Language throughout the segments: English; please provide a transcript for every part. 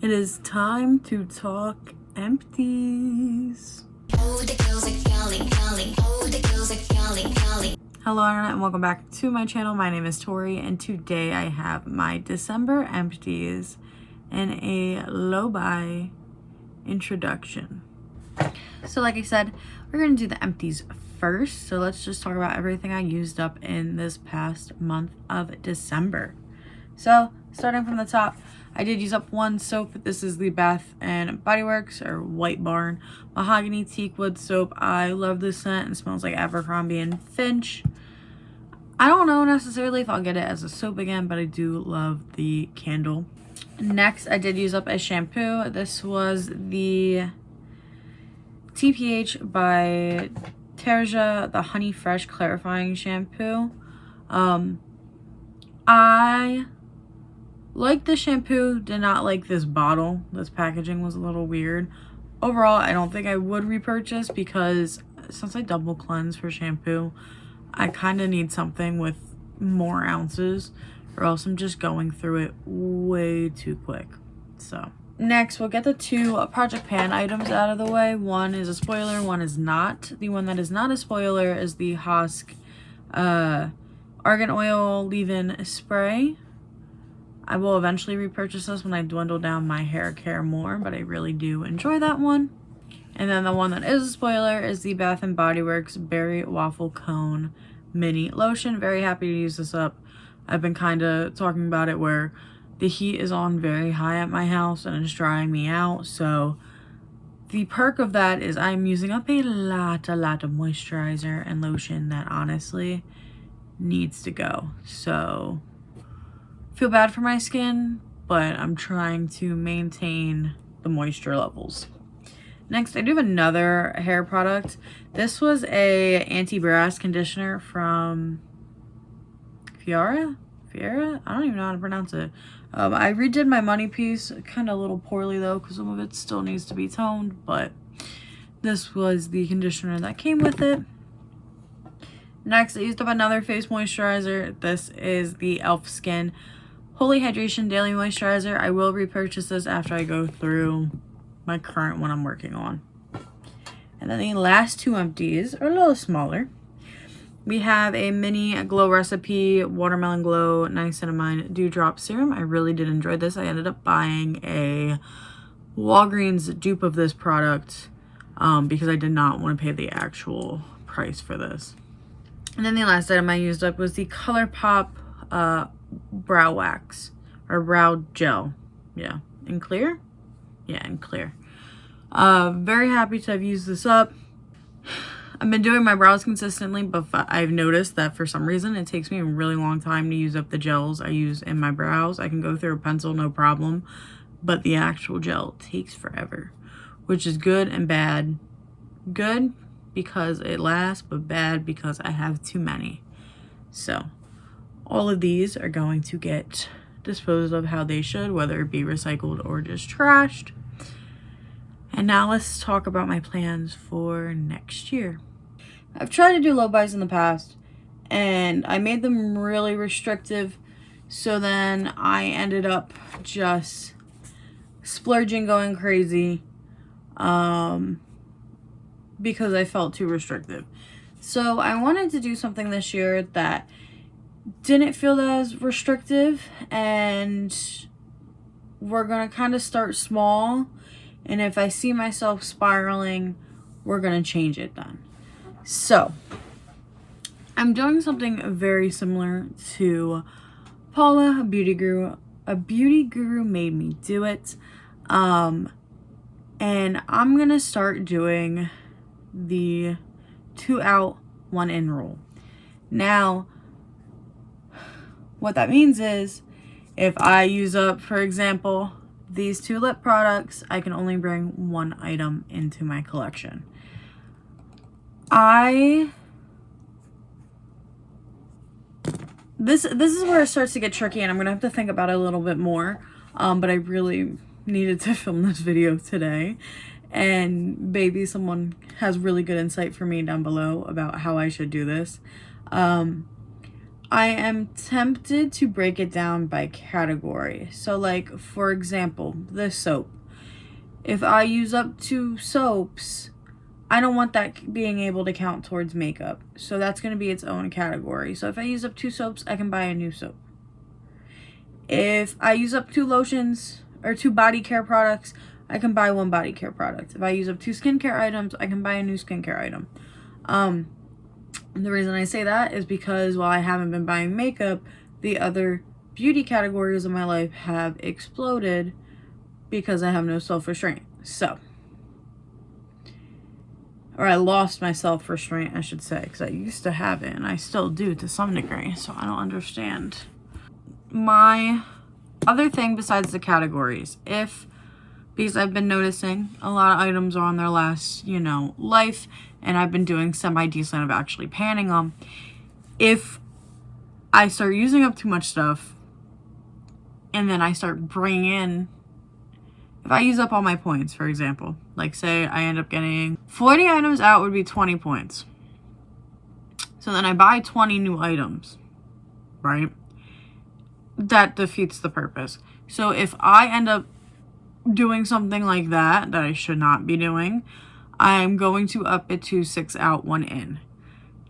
It is time to talk empties. Hello internet and welcome back to my channel. My name is Tori and today I have my December empties and a Lowbuy introduction. So like I said, we're going to do the empties first. So let's just talk about everything I used up in this past month of December. So starting from the top, I did use up one soap. This is the Bath and Body Works or White Barn Mahogany Teakwood soap. I love this scent. It smells like Abercrombie and Finch. I don't know necessarily if I'll get it as a soap again, but I do love the candle. Next, I did use up a shampoo. This was the TPH by Terja, the Honey Fresh Clarifying Shampoo. I like the shampoo, did not like this bottle. This packaging was a little weird. Overall, I don't think I would repurchase because since I double cleanse for shampoo, I kind of need something with more ounces or else I'm just going through it way too quick. So next, we'll get the two Project Pan items out of the way. One is a spoiler, one is not. The one that is not a spoiler is the Husk Argan Oil Leave-In Spray. I will eventually repurchase this when I dwindle down my hair care more, but I really do enjoy that one. And then the one that is a spoiler is the Bath and Body Works Berry Waffle Cone Mini Lotion. Very happy to use this up. I've been kind of talking about it where the heat is on very high at my house and it's drying me out. So the perk of that is I'm using up a lot of moisturizer and lotion that honestly needs to go. So feel bad for my skin, but I'm trying to maintain the moisture levels. Next, I do have another hair product. This was a anti-brass conditioner from Fiera? I don't even know how to pronounce it. I redid my money piece kind of a little poorly though because some of it still needs to be toned, but this was the conditioner that came with it. Next, I used up another face moisturizer. This is the e.l.f. Skin Holy Hydration Daily Moisturizer. I will repurchase this after I go through my current one I'm working on. And then the last two empties are a little smaller. We have a mini Glow Recipe Watermelon Glow Niacinamide Dewdrop Serum. I really did enjoy this. I ended up buying a Walgreens dupe of this product because I did not want to pay the actual price for this. And then the last item I used up was the ColourPop brow wax or brow gel. Yeah, in clear. Yeah, in clear. Very happy to have used this up. I've been doing my brows consistently, but I've noticed that for some reason it takes me a really long time to use up the gels I use in my brows. I can go through a pencil no problem, but the actual gel takes forever, which is good and bad. Good because it lasts, but bad because I have too many. So all of these are going to get disposed of how they should, whether it be recycled or just trashed. And now let's talk about my plans for next year. I've tried to do low buys in the past and I made them really restrictive, so then I ended up just splurging, going crazy because I felt too restrictive. So I wanted to do something this year that didn't feel as restrictive, and we're gonna kind of start small, and if I see myself spiraling, we're gonna change it then. So I'm doing something very similar to Paula, a beauty guru made me do it, and I'm gonna start doing the 2 out 1 in rule. Now what that means is if I use up, for example, these 2 lip products, I can only bring 1 item into my collection. This is where it starts to get tricky and I'm gonna have to think about it a little bit more, but I really needed to film this video today, and maybe someone has really good insight for me down below about how I should do this. I am tempted to break it down by category. So like, for example, the soap. If I use up 2 soaps, I don't want that being able to count towards makeup. So that's going to be its own category. So if I use up 2 soaps, I can buy a new soap. If I use up 2 lotions or 2 body care products, I can buy 1 body care product. If I use up 2 skincare items, I can buy a new skincare item. And the reason I say that is because while I haven't been buying makeup, the other beauty categories in my life have exploded because I have no self-restraint. So, or I lost my self-restraint, I should say, because I used to have it, and I still do to some degree, so I don't understand. My other thing besides the categories, because I've been noticing a lot of items are on their last, life, and I've been doing semi-decent of actually panning them. If I start using up too much stuff, and then I start bringing in, if I use up all my points, for example, like say I end up getting 40 items out would be 20 points. So then I buy 20 new items, right? That defeats the purpose. So if I end up doing something like that I should not be doing, I'm going to up it to 6 out, 1 in.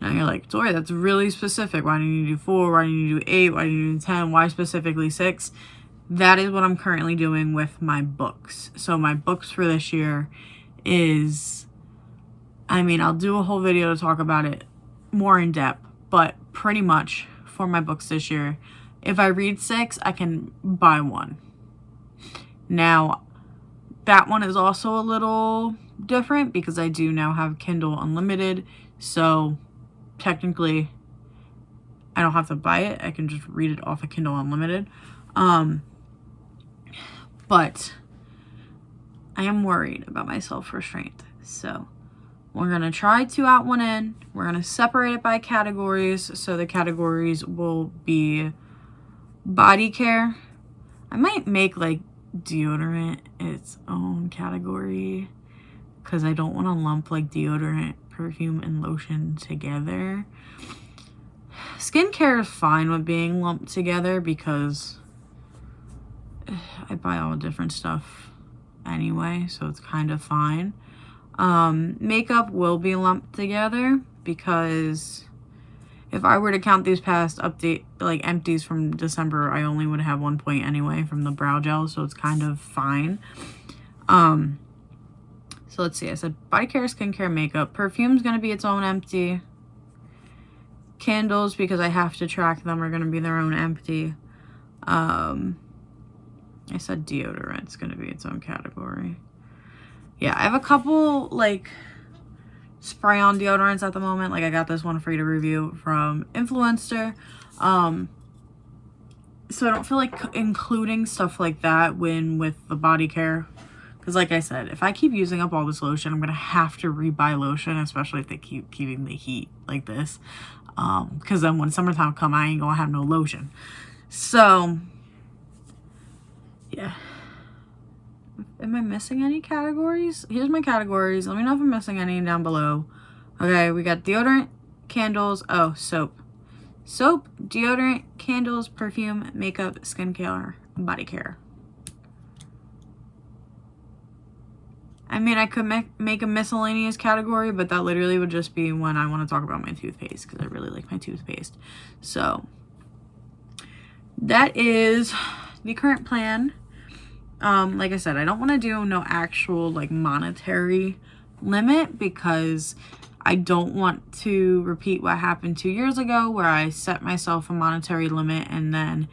Now you're like, Tori, that's really specific. Why didn't you do 4? Why didn't you do 8? Why didn't you do 10? Why specifically 6? That is what I'm currently doing with my books. So my books for this year is, I'll do a whole video to talk about it more in depth, but pretty much for my books this year, if I read 6, I can buy 1. Now, that one is also a little different because I do now have Kindle Unlimited, so technically I don't have to buy it. I can just read it off of Kindle Unlimited. But I am worried about my self-restraint. So we're going to try 2 out, 1 in. We're going to separate it by categories. So the categories will be body care. I might make like deodorant its own category because I don't want to lump like deodorant, perfume, and lotion together. Skincare is fine with being lumped together because I buy all different stuff anyway, so it's kind of fine. Makeup will be lumped together because if I were to count these past empties from December, I only would have 1 point anyway from the brow gel, so it's kind of fine. So let's see, I said body care, skincare, makeup. Perfume's going to be its own empty. Candles, because I have to track them, are going to be their own empty. I said deodorant's going to be its own category. Yeah, I have a couple, spray-on deodorants at the moment. Like, I got this one free to review from Influencer. So I don't feel like including stuff like that with the body care. Because, like I said, if I keep using up all this lotion, I'm going to have to rebuy lotion, especially if they keep keeping the heat like this. Because then when summertime come, I ain't going to have no lotion. So, yeah. Am I missing any categories? Here's my categories. Let me know if I'm missing any down below. Okay, we got deodorant, candles, soap. Soap, deodorant, candles, perfume, makeup, skincare, body care. I could make a miscellaneous category, but that literally would just be when I want to talk about my toothpaste, because I really like my toothpaste. So, that is the current plan. Like I said, I don't want to do no actual, monetary limit, because I don't want to repeat what happened 2 years ago, where I set myself a monetary limit, and then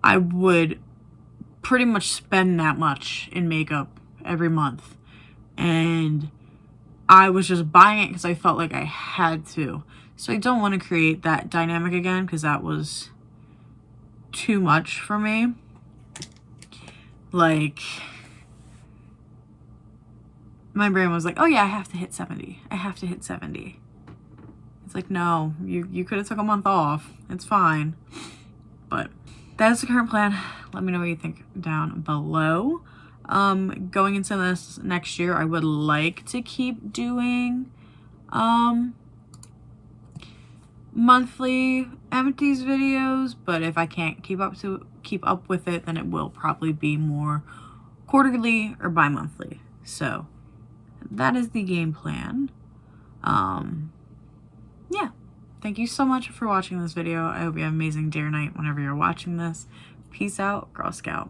I would pretty much spend that much in makeup every month. And I was just buying it because I felt like I had to. So I don't want to create that dynamic again, because that was too much for me. My brain was like, oh yeah, I have to hit 70. I have to hit 70. It's like, no, you could have took a month off. It's fine. But that's the current plan. Let me know what you think down below. Going into this next year, I would like to keep doing monthly Empties videos, but if I can't keep up with it, then it will probably be more quarterly or bi-monthly. So that is the game plan. Yeah, thank you so much for watching this video. I hope you have an amazing day or night whenever you're watching this. Peace out, Girl Scout.